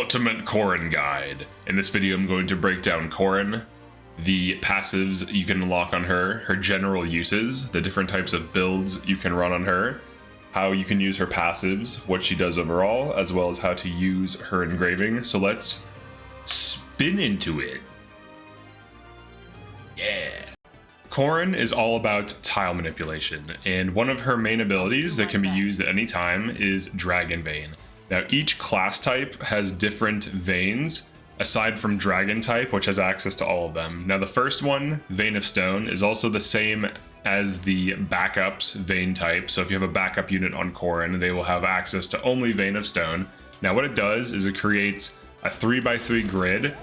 Ultimate Corrin Guide. In this video, I'm going to break down Corrin, the passives you can unlock on her, her general uses, the different types of builds you can run on her, how you can use her passives, what she does overall, as well as how to use her engraving. So let's spin into it. Yeah. Corrin is all about tile manipulation, and one of her main abilities that can be used at any time is Dragon Vein. Now, each class type has different veins, aside from Dragon type, which has access to all of them. Now, the first one, Vein of Stone, is also the same as the backup's Vein type. So if you have a backup unit on Corrin, they will have access to only Vein of Stone. Now, what it does is it creates a 3x3 grid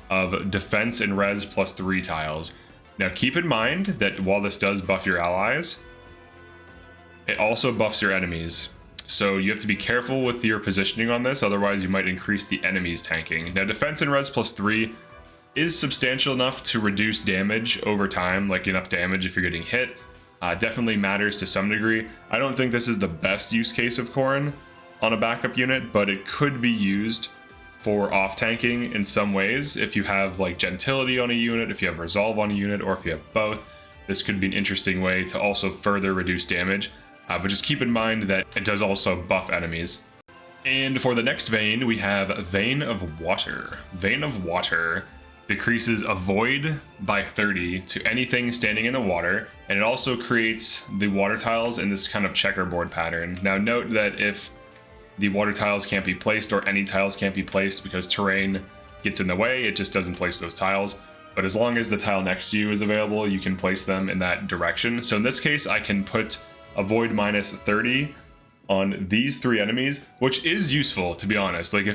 of defense and res plus 3 tiles. Now, keep in mind that while this does buff your allies, it also buffs your enemies. So you have to be careful with your positioning on this, otherwise you might increase the enemy's tanking. Now, defense and res plus 3 is substantial enough to reduce damage over time, like enough damage if you're getting hit. Definitely matters to some degree. I don't think this is the best use case of Corrin on a backup unit, but it could be used for off tanking in some ways. If you have like gentility on a unit, if you have resolve on a unit, or if you have both, this could be an interesting way to also further reduce damage. But just keep in mind that it does also buff enemies. And for the next vein, we have Vein of Water. Vein of Water decreases Avoid by 30 to anything standing in the water, and it also creates the water tiles in this kind of checkerboard pattern. Now, note that if the water tiles can't be placed, or any tiles can't be placed because terrain gets in the way, it just doesn't place those tiles. But as long as the tile next to you is available, you can place them in that direction. So in this case, I can put Avoid minus 30 on these 3 enemies, which is useful, to be honest. Like,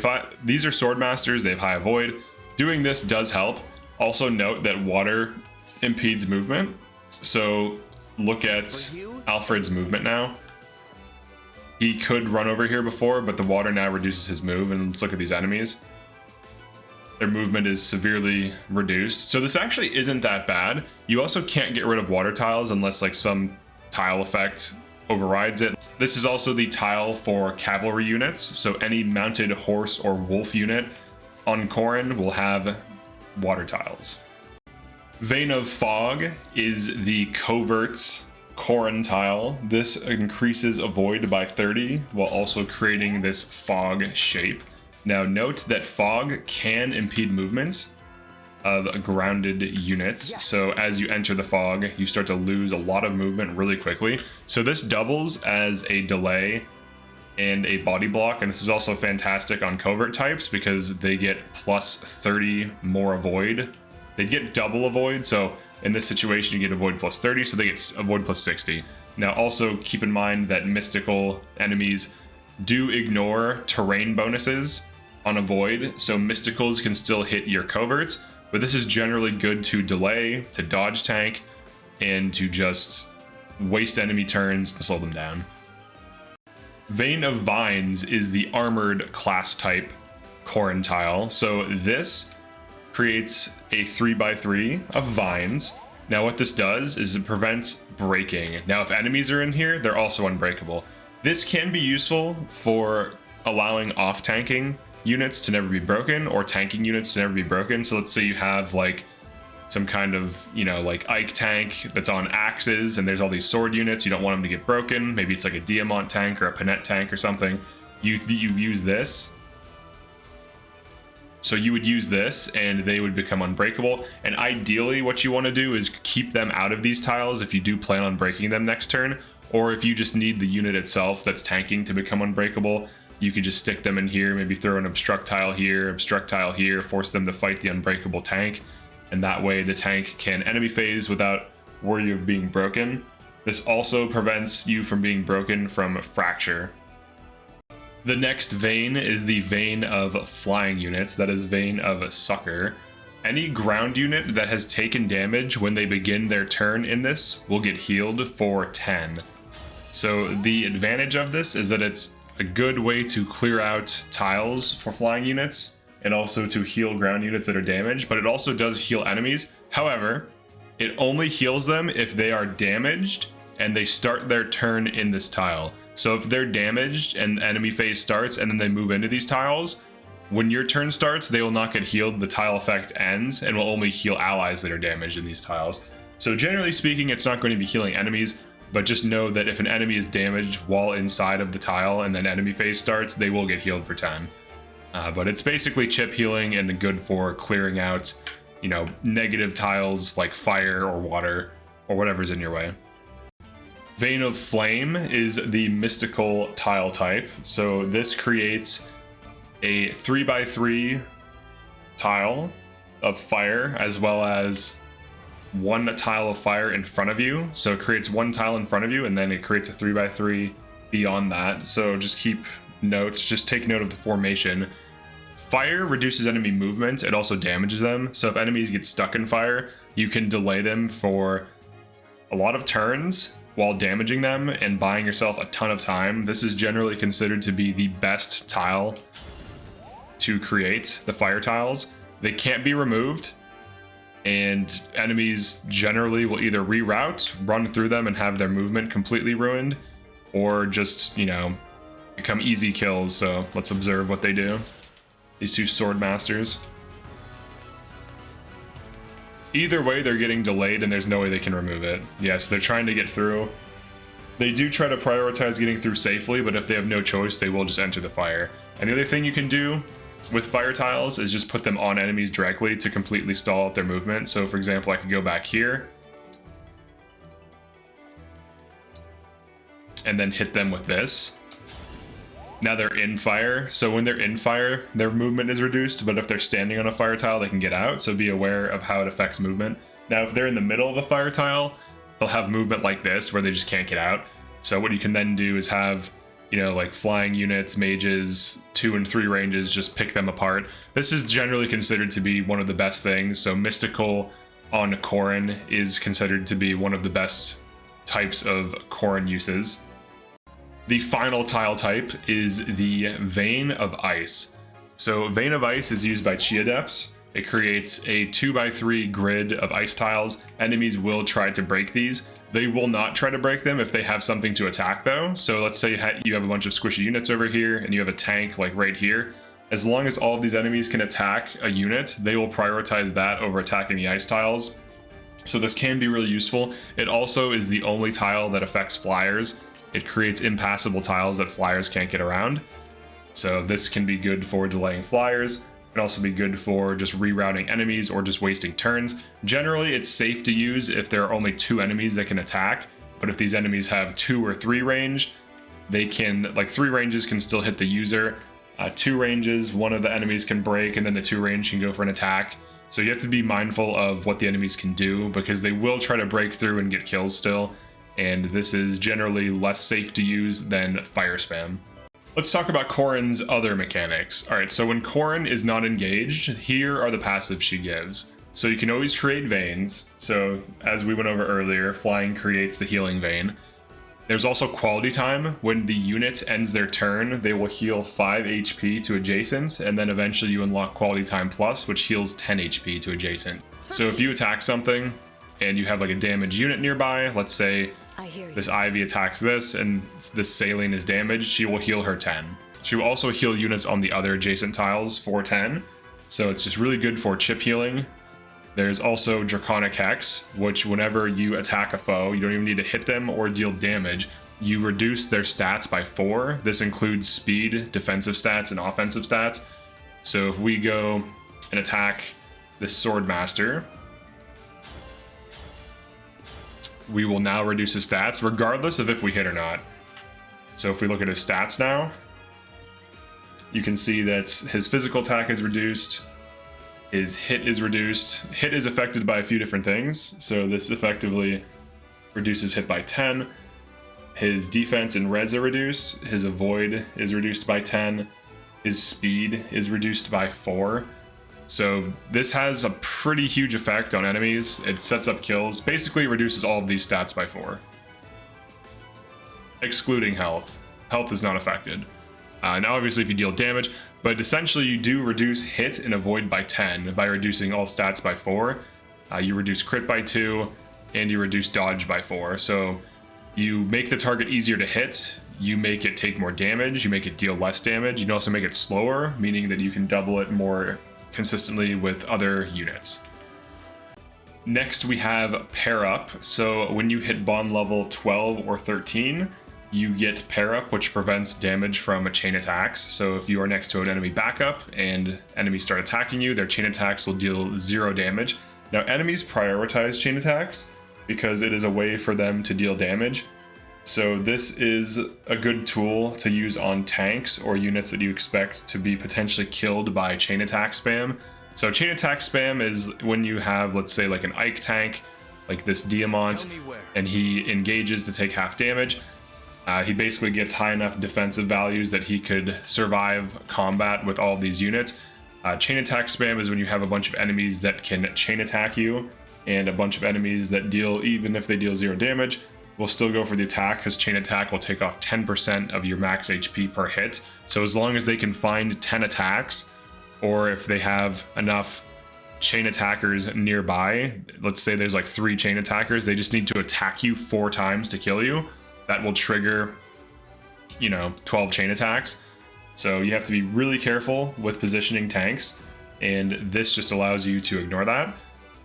these are sword masters, they have high avoid. Doing this does help. Also note that water impedes movement. So look at Alfred's movement now. He could run over here before, but the water now reduces his move. And let's look at these enemies. Their movement is severely reduced. So this actually isn't that bad. You also can't get rid of water tiles unless like some tile effect overrides it. This is also the tile for cavalry units, so any mounted horse or wolf unit on Corrin will have water tiles. Vein of Fog is the covert's Corrin tile. This increases Avoid by 30 while also creating this fog shape. Now, note that fog can impede movement of grounded units. Yes. So as you enter the fog, you start to lose a lot of movement really quickly. So this doubles as a delay and a body block, and this is also fantastic on covert types because they get plus 30 more avoid. They get double avoid, so in this situation you get avoid plus 30, so they get avoid plus 60. Now also keep in mind that mystical enemies do ignore terrain bonuses on avoid, so mysticals can still hit your coverts, but this is generally good to delay, to dodge tank, and to just waste enemy turns to slow them down. Vein of Vines is the armored class type Corrin tile. So this creates a 3x3 of vines. Now what this does is it prevents breaking. Now if enemies are in here, they're also unbreakable. This can be useful for allowing off tanking units to never be broken, or tanking units to never be broken. So let's say you have like some kind of, like Ike tank that's on axes, and there's all these sword units. You don't want them to get broken. Maybe it's like a Diamant tank or a Panette tank or something. You use this. So you would use this and they would become unbreakable. And ideally what you want to do is keep them out of these tiles if you do plan on breaking them next turn, or if you just need the unit itself that's tanking to become unbreakable. You could just stick them in here, maybe throw an obstruct tile here, force them to fight the unbreakable tank. And that way the tank can enemy phase without worry of being broken. This also prevents you from being broken from fracture. The next vein is the Vein of Flying units, that is Vein of Sucker. Any ground unit that has taken damage when they begin their turn in this will get healed for 10. So the advantage of this is that it's a good way to clear out tiles for flying units, and also to heal ground units that are damaged, but it also does heal enemies. However, it only heals them if they are damaged and they start their turn in this tile. So if they're damaged and enemy phase starts and then they move into these tiles, When your turn starts, they will not get healed. The tile effect ends and will only heal allies that are damaged in these tiles. So generally speaking, it's not going to be healing enemies, but just know that if an enemy is damaged while inside of the tile and then enemy phase starts, they will get healed for 10. But it's basically chip healing and good for clearing out, you know, negative tiles like fire or water or whatever's in your way. Vein of Flame is the mystical tile type. So this creates a 3x3 tile of fire as well as one tile of fire in front of you. So it creates one tile in front of you and then it creates a 3x3 beyond that. So just keep notes, just take note of the formation. Fire reduces enemy movement. It also damages them. So if enemies get stuck in fire, you can delay them for a lot of turns while damaging them and buying yourself a ton of time. This is generally considered to be the best tile to create, the fire tiles. They can't be removed, and enemies generally will either reroute, run through them and have their movement completely ruined, or just, you know, become easy kills. So let's observe what they do. These two sword masters. Either way, they're getting delayed and there's no way they can remove it. Yes, they're trying to get through. They do try to prioritize getting through safely, but if they have no choice, they will just enter the fire. And the other thing you can do with fire tiles is just put them on enemies directly to completely stall out their movement. So for example, I could go back here and then hit them with this. Now they're in fire, so when they're in fire, their movement is reduced, but if they're standing on a fire tile, they can get out, so be aware of how it affects movement. Now, if they're in the middle of a fire tile, they'll have movement like this, where they just can't get out. So what you can then do is have, you know, like flying units, mages, 2 and 3 ranges, just pick them apart. This is generally considered to be one of the best things, so Mystical on Corrin is considered to be one of the best types of Corrin uses. The final tile type is the Vein of Ice. So Vein of Ice is used by Chi Adepts. It creates a 2x3 grid of ice tiles. Enemies will try to break these. They will not try to break them if they have something to attack though. So let's say you have a bunch of squishy units over here and you have a tank like right here. As long as all of these enemies can attack a unit, they will prioritize that over attacking the ice tiles. So this can be really useful. It also is the only tile that affects flyers. It creates impassable tiles that flyers can't get around. So this can be good for delaying flyers. It can also be good for just rerouting enemies or just wasting turns. Generally, it's safe to use if there are only 2 enemies that can attack. But if these enemies have 2 or 3 range, they can, like 3 ranges can still hit the user. 2 ranges, one of the enemies can break and then the 2 range can go for an attack. So you have to be mindful of what the enemies can do because they will try to break through and get kills still. And this is generally less safe to use than fire spam. Let's talk about Corrin's other mechanics. Alright, so when Corrin is not engaged, here are the passives she gives. So you can always create veins. So as we went over earlier, flying creates the healing vein. There's also quality time. When the unit ends their turn, they will heal 5 HP to adjacent, and then eventually you unlock quality time plus, which heals 10 HP to adjacent. So if you attack something, and you have like a damaged unit nearby, let's say this Ivy attacks this and this Saline is damaged, she will heal her 10. She will also heal units on the other adjacent tiles for 10. So it's just really good for chip healing. There's also Draconic Hex, which whenever you attack a foe, you don't even need to hit them or deal damage. You reduce their stats by 4. This includes speed, defensive stats, and offensive stats. So if we go and attack this Sword Master, we will now reduce his stats regardless of if we hit or not. So if we look at his stats now, you can see that his physical attack is reduced, his hit is reduced. Hit is affected by a few different things, so this effectively reduces hit by 10. His defense and res are reduced, his avoid is reduced by 10, his speed is reduced by 4. So this has a pretty huge effect on enemies. It sets up kills. Basically, it reduces all of these stats by 4. Excluding health. Health is not affected. Now, obviously, if you deal damage, but essentially you do reduce hit and avoid by 10 by reducing all stats by 4. You reduce crit by 2, and you reduce dodge by 4. So you make the target easier to hit. you make it take more damage, you make it deal less damage. You can also make it slower, meaning that you can double it more consistently with other units. Next, we have pair up. So when you hit bond level 12 or 13, you get pair up, which prevents damage from chain attacks. So if you are next to an enemy backup and enemies start attacking you, their chain attacks will deal 0 damage. Now, enemies prioritize chain attacks because it is a way for them to deal damage. So this is a good tool to use on tanks or units that you expect to be potentially killed by chain attack spam. So chain attack spam is when you have, let's say, like an Ike tank, like this Diamant, and he engages to take half damage. He basically gets high enough defensive values that he could survive combat with all these units. Chain attack spam is when you have a bunch of enemies that can chain attack you, and a bunch of enemies that deal, even if they deal 0 damage, will still go for the attack, because chain attack will take off 10% of your max HP per hit. So as long as they can find 10 attacks, or if they have enough chain attackers nearby, let's say there's like 3 chain attackers, they just need to attack you 4 times to kill you. That will trigger, 12 chain attacks. So you have to be really careful with positioning tanks, and this just allows you to ignore that.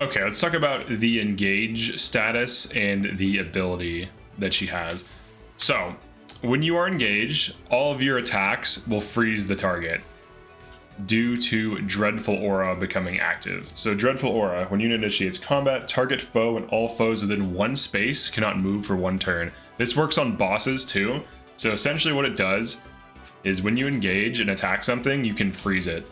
Okay, let's talk about the engage status and the ability that she has. So when you are engaged, all of your attacks will freeze the target due to Dreadful Aura becoming active. So Dreadful Aura, when unit initiates combat, target foe and all foes within 1 space cannot move for 1 turn. This works on bosses too. So essentially what it does is when you engage and attack something, you can freeze it.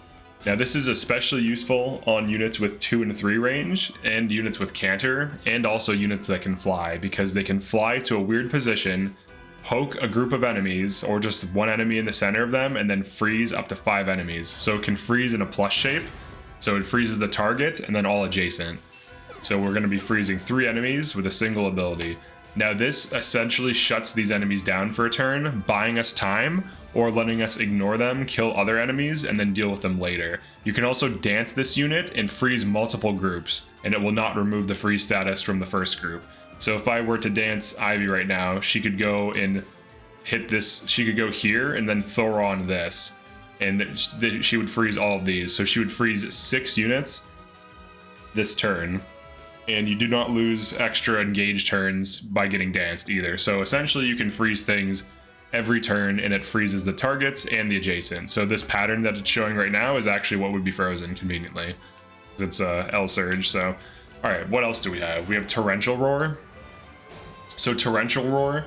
Now this is especially useful on units with 2 and 3 range, and units with canter, and also units that can fly, because they can fly to a weird position, poke a group of enemies, or just 1 enemy in the center of them, and then freeze up to 5 enemies. So it can freeze in a plus shape, so it freezes the target and then all adjacent. So we're going to be freezing 3 enemies with a single ability. Now this essentially shuts these enemies down for a turn, buying us time, or letting us ignore them, kill other enemies, and then deal with them later. You can also dance this unit and freeze multiple groups, and it will not remove the freeze status from the first group. So if I were to dance Ivy right now, she could go and hit this, she could go here and then throw on this, and she would freeze all of these. So she would freeze 6 units this turn, and you do not lose extra engaged turns by getting danced either. So essentially you can freeze things every turn, and it freezes the targets and the adjacent. So this pattern that it's showing right now is actually what would be frozen conveniently. It's L Surge. So all right, what else do we have? We have Torrential Roar. So Torrential Roar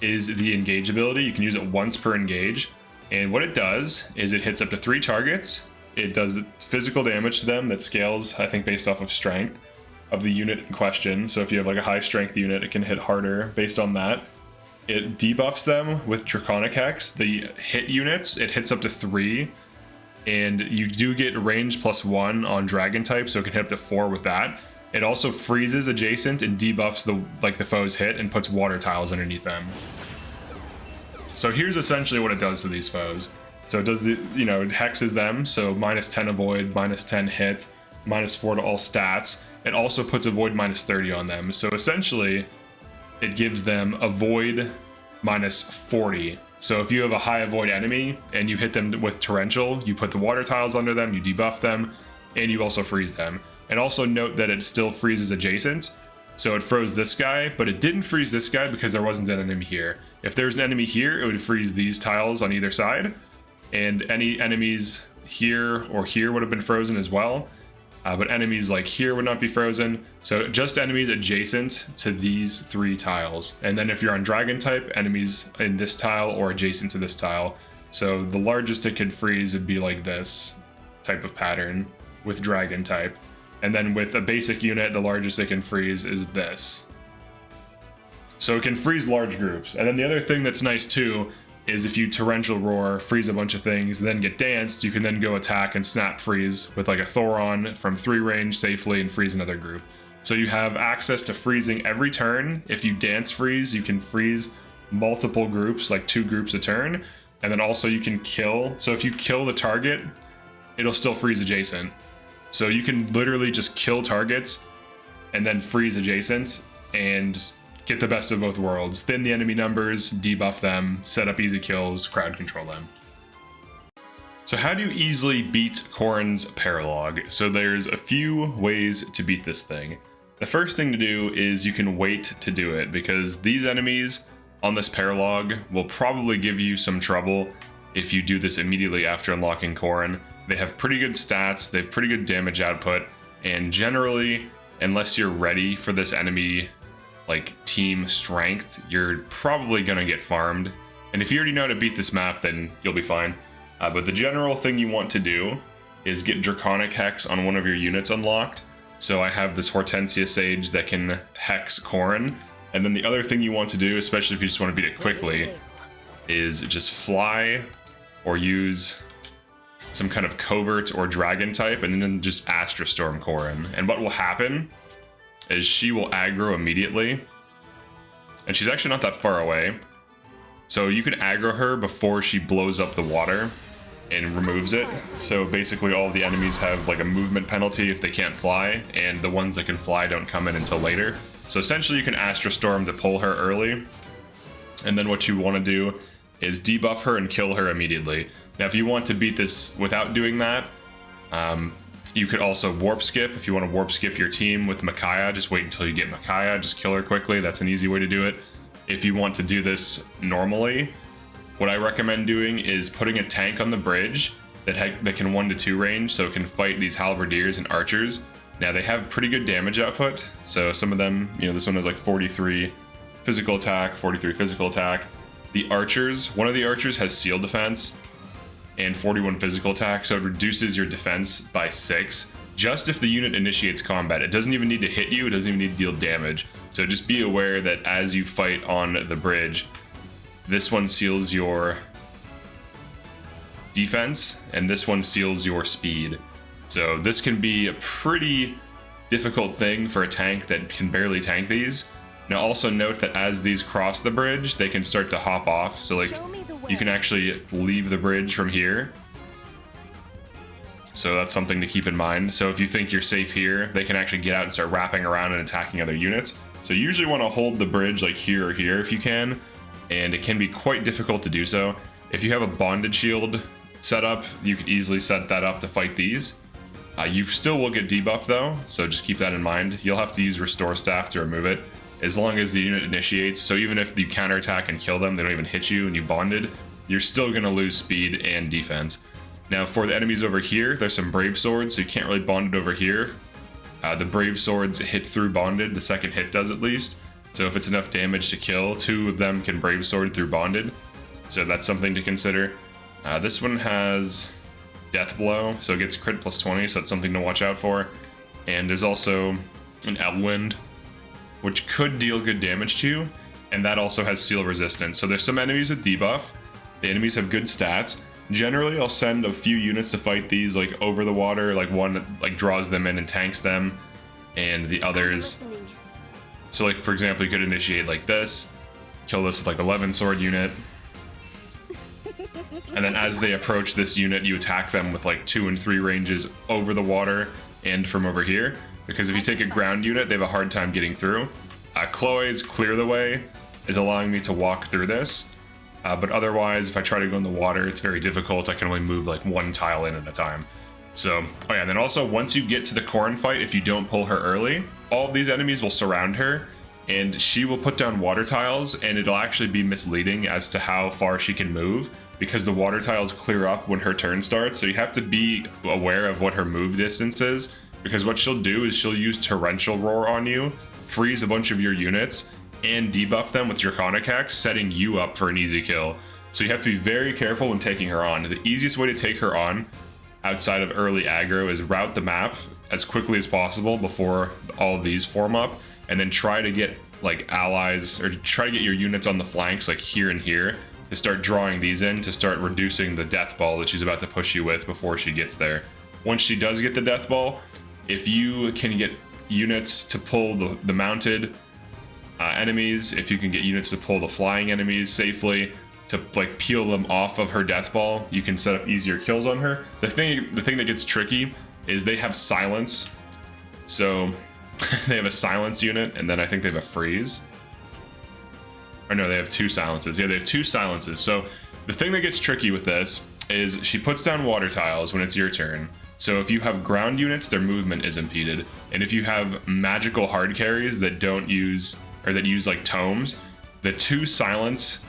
is the engage ability. You can use it once per engage, and what it does is it hits up to 3 targets. It does physical damage to them that scales, I think, based off of strength of the unit in question. So if you have like a high strength unit, it can hit harder based on that. It debuffs them with Draconic Hex. The hit units, it hits up to 3, and you do get range +1 on dragon type, so it can hit up to 4 with that. It also freezes adjacent and debuffs the foe's hit and puts water tiles underneath them. So here's essentially what it does to these foes. So it does it hexes them, so -10 avoid, -10 hit, -4 to all stats. It also puts avoid -30 on them. So essentially it gives them avoid -40. So if you have a high avoid enemy and you hit them with torrential, you put the water tiles under them, you debuff them, and you also freeze them. And also note that it still freezes adjacent. So it froze this guy, but it didn't freeze this guy because there wasn't an enemy here. If there's an enemy here, it would freeze these tiles on either side, and any enemies here or here would have been frozen as well. But enemies like here would not be frozen. So just enemies adjacent to these 3 tiles. And then if you're on dragon type, enemies in this tile or adjacent to this tile. So the largest it could freeze would be like this type of pattern with dragon type. And then with a basic unit, the largest it can freeze is this. So it can freeze large groups. And then the other thing that's nice too is if you torrential roar, freeze a bunch of things, then get danced, you can then go attack and snap freeze with like a Thoron from 3 range safely and freeze another group. So you have access to freezing every turn. If you dance freeze, you can freeze multiple groups, like 2 groups a turn. And then also you can kill. So if you kill the target, it'll still freeze adjacent. So you can literally just kill targets and then freeze adjacent and get the best of both worlds. Thin the enemy numbers, debuff them, set up easy kills, crowd control them. So how do you easily beat Corrin's Paralog? So there's a few ways to beat this thing. The first thing to do is you can wait to do it, because these enemies on this Paralog will probably give you some trouble if you do this immediately after unlocking Corrin. They have pretty good stats, they have pretty good damage output, and generally, unless you're ready for this enemy like team strength, you're probably gonna get farmed. And if you already know how to beat this map, then you'll be fine. But the general thing you want to do is get Draconic Hex on one of your units unlocked. So I have this Hortensia Sage that can hex Corrin. And then the other thing you want to do, especially if you just want to beat it quickly, is just fly or use some kind of covert or dragon type, and then just Astra Storm Corrin. And what will happen is she will aggro immediately. And she's actually not that far away. So you can aggro her before she blows up the water and removes it. So basically all the enemies have like a movement penalty if they can't fly, and the ones that can fly don't come in until later. So essentially you can Astra Storm to pull her early, and then what you want to do is debuff her and kill her immediately. Now if you want to beat this without doing that, you could also warp skip. If you want to warp skip your team with Micaiah, just wait until you get Micaiah, just kill her quickly. That's an easy way to do it. If you want to do this normally, what I recommend doing is putting a tank on the bridge that can 1-2 range, so it can fight these halberdiers and archers. Now they have pretty good damage output, so some of them, you know, this one has like 43 physical attack, 43 physical attack. The archers, one of the archers has seal defense and 41 physical attack, so it reduces your defense by 6. Just if the unit initiates combat. It doesn't even need to hit you, it doesn't even need to deal damage. So just be aware that as you fight on the bridge, this one seals your defense, and this one seals your speed. So this can be a pretty difficult thing for a tank that can barely tank these. Now also note that as these cross the bridge, they can start to hop off. So like, you can actually leave the bridge from here. So that's something to keep in mind. So if you think you're safe here, they can actually get out and start wrapping around and attacking other units. So you usually want to hold the bridge like here or here if you can, and it can be quite difficult to do so. If you have a bonded shield set up, you could easily set that up to fight these. You still will get debuffed though, so just keep that in mind. You'll have to use Restore Staff to remove it, as long as the unit initiates. So even if you counterattack and kill them, they don't even hit you and you bonded, you're still going to lose speed and defense. Now for the enemies over here, there's some Brave Swords, so you can't really bond it over here. The Brave Swords hit through bonded, the second hit does at least. So if it's enough damage to kill, 2 of them can Brave Sword through bonded. So that's something to consider. This one has Death Blow, so it gets crit plus 20, so that's something to watch out for. And there's also an Elwind, which could deal good damage to you, and that also has Seal Resistance. So there's some enemies with debuff. The enemies have good stats. Generally, I'll send a few units to fight these like over the water, like one like draws them in and tanks them, and the others. So like for example, you could initiate like this, kill this with like 11 sword unit, and then as they approach this unit, you attack them with like 2 and 3 ranges over the water and from over here. Because if you take a ground unit, they have a hard time getting through. Chloe's Clear the Way is allowing me to walk through this. But otherwise, if I try to go in the water, it's very difficult. I can only move like 1 tile in at a time. So, oh yeah, and then also once you get to the Corrin fight, if you don't pull her early, all of these enemies will surround her, and she will put down water tiles, and it'll actually be misleading as to how far she can move, because the water tiles clear up when her turn starts. So you have to be aware of what her move distance is, because what she'll do is she'll use Torrential Roar on you, freeze a bunch of your units, and debuff them with Draconic Hex, setting you up for an easy kill. So you have to be very careful when taking her on. The easiest way to take her on, outside of early aggro, is route the map as quickly as possible before all of these form up, and then try to get like allies, or try to get your units on the flanks like here and here, to start drawing these in to start reducing the death ball that she's about to push you with before she gets there. Once she does get the death ball, if you can get units to pull the mounted enemies, if you can get units to pull the flying enemies safely, to like peel them off of her death ball, you can set up easier kills on her. The thing that gets tricky is they have silence. So they have a silence unit, and then I think they have a freeze. Or no, they have 2 silences. Yeah, they have 2 silences. So the thing that gets tricky with this is she puts down water tiles when it's your turn. So if you have ground units, their movement is impeded. And if you have magical hard carries that don't use, or that use like tomes, the 2 silent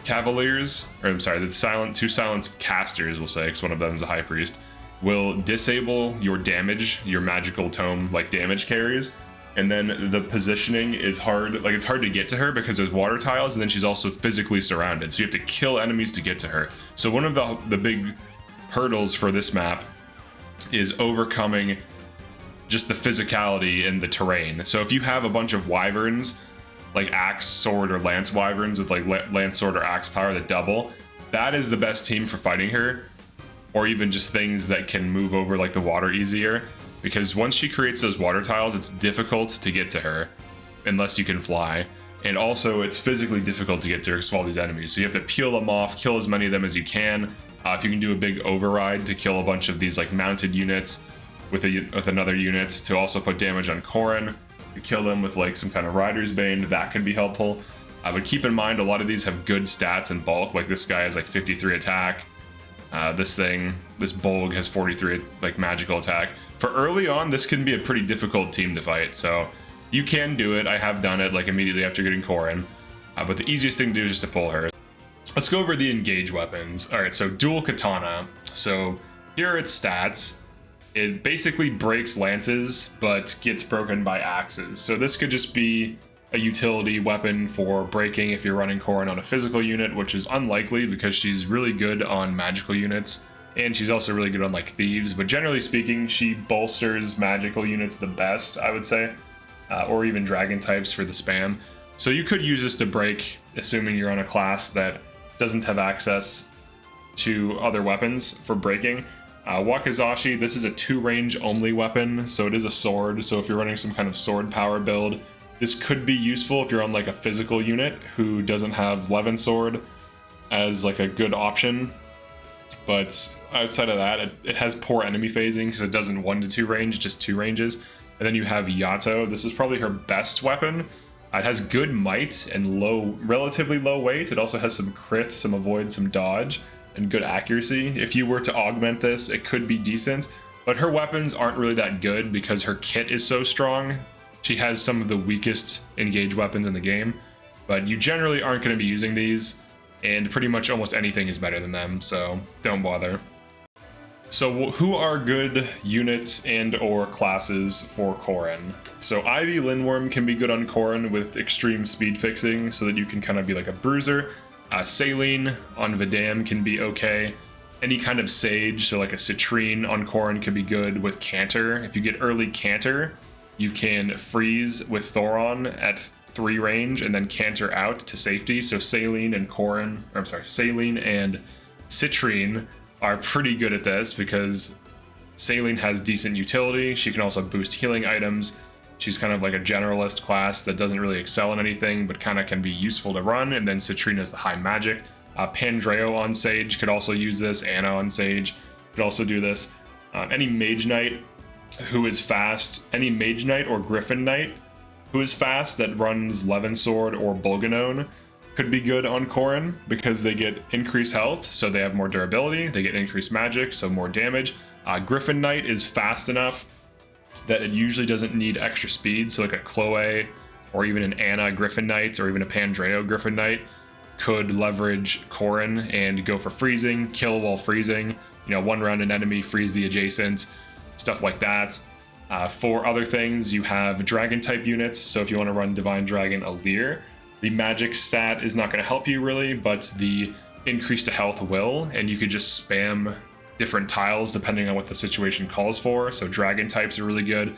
cavaliers, or I'm sorry, the 2 silent casters, we'll say, because one of them is a high priest, will disable your damage, your magical tome like damage carries. And then the positioning is hard, like it's hard to get to her because there's water tiles, and then she's also physically surrounded. So you have to kill enemies to get to her. So one of the big hurdles for this map is overcoming just the physicality in the terrain. So if you have a bunch of wyverns, like axe, sword, or lance wyverns with like lance, sword, or axe power that double, that is the best team for fighting her. Or even just things that can move over like the water easier. Because once she creates those water tiles, it's difficult to get to her unless you can fly. And also it's physically difficult to get to her because of all these enemies. So you have to peel them off, kill as many of them as you can. If you can do a big override to kill a bunch of these like mounted units with another unit to also put damage on Corrin, to kill them with like some kind of Rider's Bane, that could be helpful. But keep in mind, a lot of these have good stats in bulk. Like this guy has like 53 attack. This Bolg has 43 like magical attack. For early on, this can be a pretty difficult team to fight, so you can do it. I have done it like immediately after getting Corrin, but the easiest thing to do is just to pull her. Let's go over the engage weapons. All right, so dual katana. So here are its stats. It basically breaks lances, but gets broken by axes. So this could just be a utility weapon for breaking if you're running Corrin on a physical unit, which is unlikely because she's really good on magical units. And she's also really good on like thieves, but generally speaking, she bolsters magical units the best, I would say, or even dragon types for the spam. So you could use this to break, assuming you're on a class that doesn't have access to other weapons for breaking. Wakizashi, this is a 2-range only weapon, so it is a sword. So if you're running some kind of sword power build, this could be useful if you're on like a physical unit who doesn't have Levin sword as like a good option. But outside of that, it has poor enemy phasing because it doesn't 1 to 2 range, just 2 ranges. And then you have Yato. This is probably her best weapon. It has good might and relatively low weight. It also has some crit, some avoid, some dodge, and good accuracy. If you were to augment this, it could be decent. But her weapons aren't really that good because her kit is so strong. She has some of the weakest engage weapons in the game. But you generally aren't going to be using these. And pretty much almost anything is better than them, so don't bother. So who are good units and or classes for Corrin? So Ivy Lindworm can be good on Corrin with extreme speed fixing so that you can kind of be like a bruiser. Saline on Vidam can be okay. Any kind of sage, so like a Citrine on Corrin could be good with Canter. If you get early Canter, you can freeze with Thoron at 3 range and then canter out to safety. So Saline and Saline and Citrine are pretty good at this because Saline has decent utility. She can also boost healing items. She's kind of like a generalist class that doesn't really excel in anything, but kind of can be useful to run. And then Citrine is the high magic. Pandreo on Sage could also use this. Anna on Sage could also do this. Any Mage Knight who is fast, any Mage Knight or Griffin Knight who is fast that runs Levin Sword or Bolganone could be good on Corrin because they get increased health, so they have more durability. They get increased magic, so more damage. Griffin Knight is fast enough that it usually doesn't need extra speed, so like a Chloe or even an Anna Griffin Knight or even a Pandreo Griffin Knight could leverage Corrin and go for freezing, kill while freezing, one round an enemy, freeze the adjacent, stuff like that. For other things, you have dragon type units. So if you want to run Divine Dragon Alir, the magic stat is not going to help you really, but the increase to health will, and you could just spam different tiles depending on what the situation calls for. So dragon types are really good.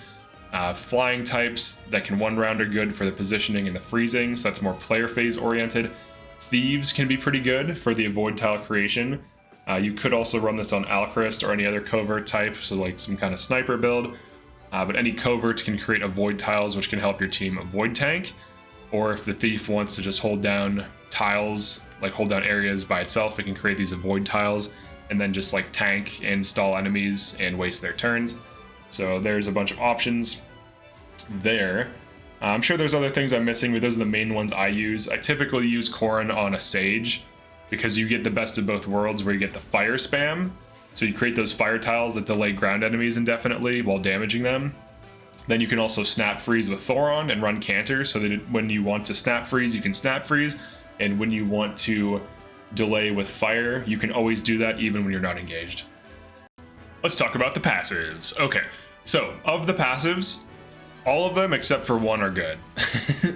Flying types that can 1 round are good for the positioning and the freezing, so that's more player phase oriented. Thieves can be pretty good for the avoid tile creation. You could also run this on Alchrist or any other covert type, so like some kind of sniper build. But any covert can create avoid tiles, which can help your team avoid tank. Or if the thief wants to just hold down tiles, like hold down areas by itself, it can create these avoid tiles and then just like tank and stall enemies and waste their turns. So there's a bunch of options there. I'm sure there's other things I'm missing, but those are the main ones I use. I typically use Corrin on a Sage because you get the best of both worlds where you get the fire spam. So you create those fire tiles that delay ground enemies indefinitely while damaging them. Then you can also snap freeze with Thoron and run Canter so that when you want to snap freeze, you can snap freeze. And when you want to delay with fire, you can always do that even when you're not engaged. Let's talk about the passives. Okay, so of the passives, all of them except for one are good.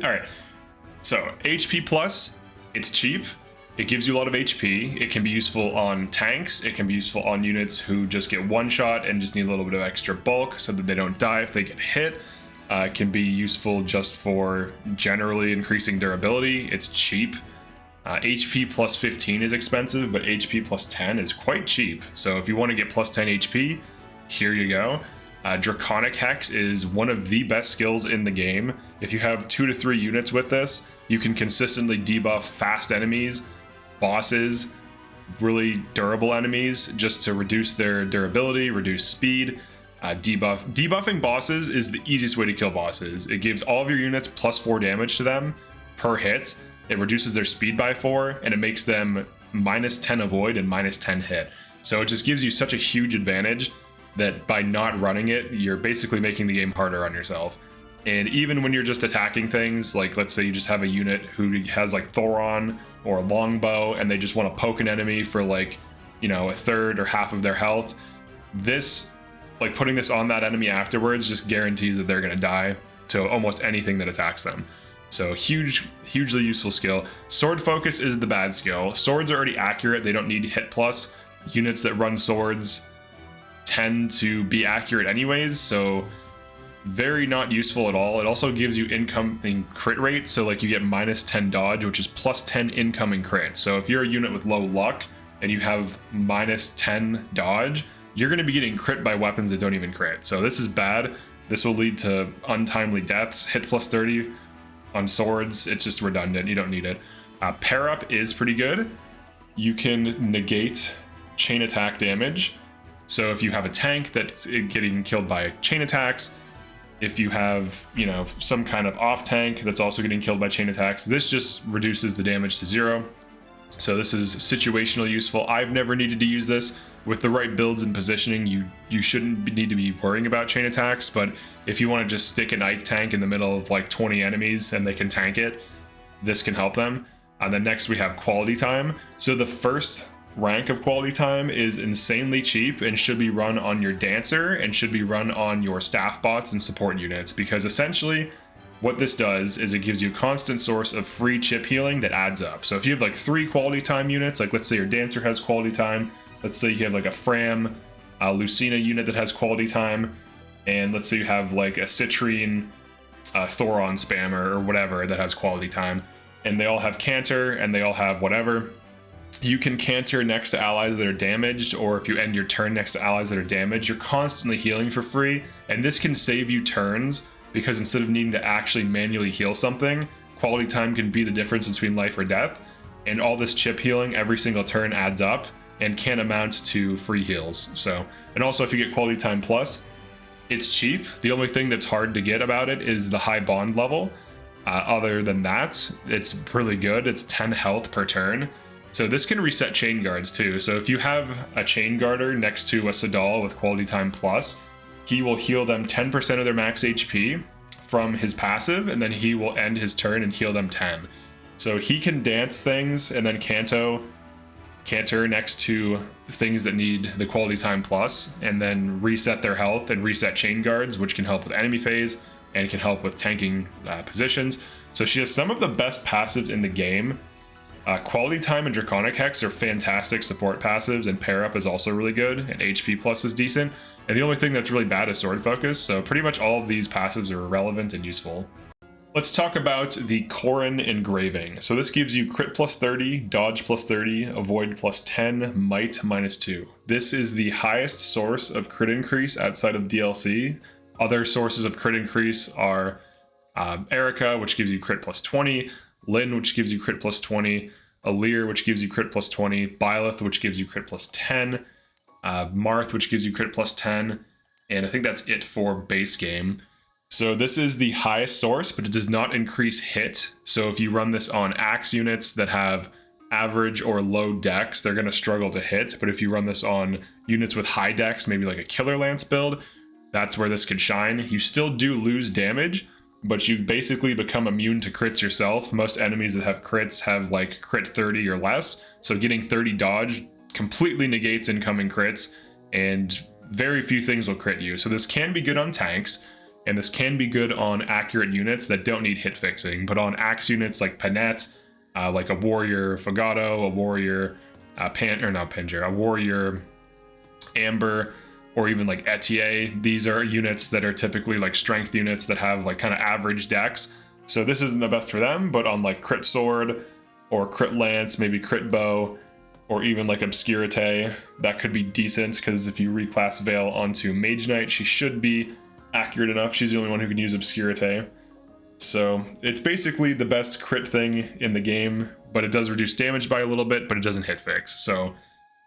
All right, so HP plus, it's cheap. It gives you a lot of HP. It can be useful on tanks. It can be useful on units who just get one shot and just need a little bit of extra bulk so that they don't die if they get hit. It can be useful just for generally increasing durability. It's cheap. HP plus 15 is expensive, but HP plus 10 is quite cheap. So if you want to get plus 10 HP, here you go. Draconic Hex is one of the best skills in the game. If you have 2 to 3 units with this, you can consistently debuff fast enemies, bosses, really durable enemies, just to reduce their durability, reduce speed, Debuffing bosses is the easiest way to kill bosses. It gives all of your units plus 4 damage to them per hit. It reduces their speed by 4, and it makes them minus 10 avoid and minus 10 hit. So it just gives you such a huge advantage that by not running it, you're basically making the game harder on yourself. And even when you're just attacking things, like let's say you just have a unit who has like Thoron or a longbow and they just want to poke an enemy for like, you know, a third or half of their health, this, like putting this on that enemy afterwards just guarantees that they're going to die to almost anything that attacks them. So hugely useful skill. Sword focus is the bad skill. Swords are already accurate. They don't need hit plus. Units that run swords tend to be accurate anyways, so very not useful at all. It also gives you incoming crit rate, so like you get minus 10 dodge, which is plus 10 incoming crit. So if you're a unit with low luck and you have minus 10 dodge, you're going to be getting crit by weapons that don't even crit. So this is bad. This will lead to untimely deaths. Hit plus 30 on swords, it's just redundant. You don't need it. Pair up is pretty good. You can negate chain attack damage. So if you have a tank that's getting killed by chain attacks, if you have, you know, some kind of off tank that's also getting killed by chain attacks, this just reduces the damage to 0. So this is situationally useful. I've never needed to use this. With the right builds and positioning, you shouldn't need to be worrying about chain attacks, but if you want to just stick an Ike tank in the middle of like 20 enemies and they can tank it, this can help them. And then next we have quality time. So the first rank of quality time is insanely cheap and should be run on your dancer and should be run on your staff bots and support units, because essentially what this does is it gives you a constant source of free chip healing that adds up. So if you have like 3 quality time units, like let's say your dancer has quality time, let's say you have like a Fram, Lucina unit that has quality time, and let's say you have like a Citrine, Thoron spammer or whatever that has quality time, and they all have Canter and they all have whatever. You can Canter next to allies that are damaged, or if you end your turn next to allies that are damaged, you're constantly healing for free, and this can save you turns, because instead of needing to actually manually heal something, quality time can be the difference between life or death, and all this chip healing every single turn adds up and can amount to free heals. So, and also if you get quality time plus, it's cheap. The only thing that's hard to get about it is the high bond level. Other than that, it's really good. It's 10 health per turn. So this can reset chain guards too. So if you have a chain guarder next to a Sadal with quality time plus, he will heal them 10% of their max HP from his passive, and then he will end his turn and heal them 10. So he can dance things and then Canter next to things that need the quality time plus, and then reset their health and reset chain guards, which can help with enemy phase and can help with tanking positions. So she has some of the best passives in the game. Quality time and Draconic Hex are fantastic support passives, and pair up is also really good, and HP plus is decent. And the only thing that's really bad is sword focus, so pretty much all of these passives are relevant and useful. Let's talk about the Corrin engraving. So this gives you crit plus 30, dodge plus 30, avoid plus 10, might minus 2. This is the highest source of crit increase outside of DLC. Other sources of crit increase are Erica, which gives you crit plus 20, Lynn, which gives you crit plus 20, Alir, which gives you crit plus 20, Byleth, which gives you crit plus 10, Marth, which gives you crit plus 10, and I think that's it for base game. So this is the highest source, but it does not increase hit. So if you run this on axe units that have average or low dex, they're going to struggle to hit. But if you run this on units with high dex, maybe like a killer lance build, that's where this could shine. You still do lose damage, but you basically become immune to crits yourself. Most enemies that have crits have like crit 30 or less. So getting 30 dodge completely negates incoming crits, and very few things will crit you. So this can be good on tanks, and this can be good on accurate units that don't need hit fixing. But on axe units like Panette, like a warrior Fagato, a warrior a warrior Amber, or even like Etier, these are units that are typically like strength units that have like kind of average dex. So this isn't the best for them, but on like crit sword or crit lance, maybe crit bow, or even like Obscurite, that could be decent, because if you reclass Veil onto Mage Knight, she should be accurate enough. She's the only one who can use Obscurite. So it's basically the best crit thing in the game, but it does reduce damage by a little bit, but it doesn't hit fix. So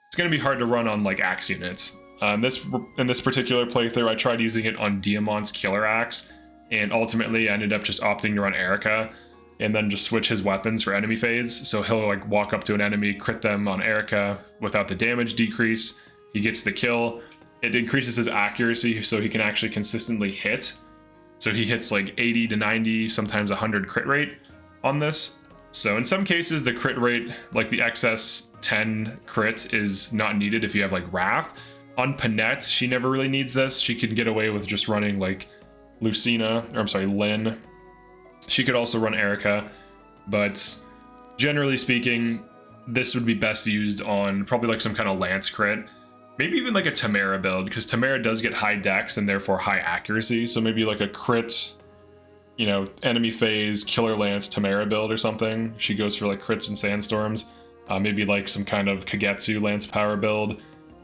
it's going to be hard to run on like axe units. In this particular playthrough, I tried using it on Diamant's Killer Axe, and ultimately I ended up just opting to run Erica, and then just switch his weapons for enemy phase. So he'll like walk up to an enemy, crit them on Erica without the damage decrease. He gets the kill. It increases his accuracy so he can actually consistently hit. So he hits like 80 to 90, sometimes 100 crit rate on this. So in some cases, the crit rate, like the XS 10 crit, is not needed if you have like Wrath. On Panette, she never really needs this. She can get away with just running like Lynn. She could also run Erica, but generally speaking, this would be best used on probably like some kind of lance crit. Maybe even like a Tamara build, because Tamara does get high dex and therefore high accuracy. So maybe like a crit, enemy phase, killer lance, Tamara build or something. She goes for like crits and sandstorms. Maybe like some kind of Kagetsu lance power build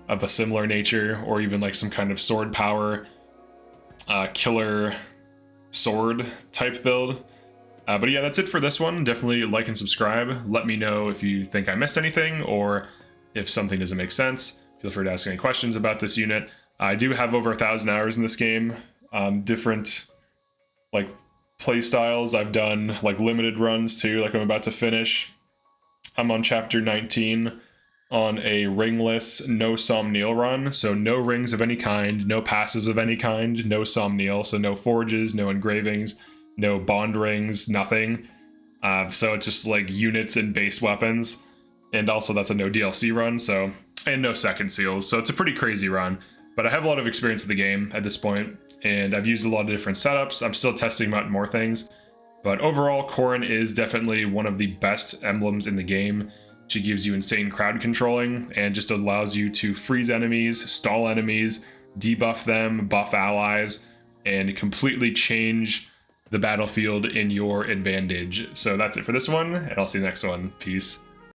of a similar nature, or even like some kind of sword power, killer sword type build. But yeah, that's it for this one. Definitely like and subscribe. Let me know if you think I missed anything, or if something doesn't make sense. Feel free to ask any questions about this unit. I do have over 1,000 hours in this game, different like play styles. I've done like limited runs too, like I'm about to finish. I'm on chapter 19 on a ringless, no Somniel run. So no rings of any kind, no passives of any kind, no Somniel. So no forges, no engravings, no bond rings, nothing. So it's just like units and base weapons. And also that's a no DLC run, and no second seals. So it's a pretty crazy run. But I have a lot of experience with the game at this point, and I've used a lot of different setups. I'm still testing out more things. But overall, Corrin is definitely one of the best emblems in the game. She gives you insane crowd controlling and just allows you to freeze enemies, stall enemies, debuff them, buff allies, and completely change the battlefield in your advantage. So that's it for this one, and I'll see you next one. Peace.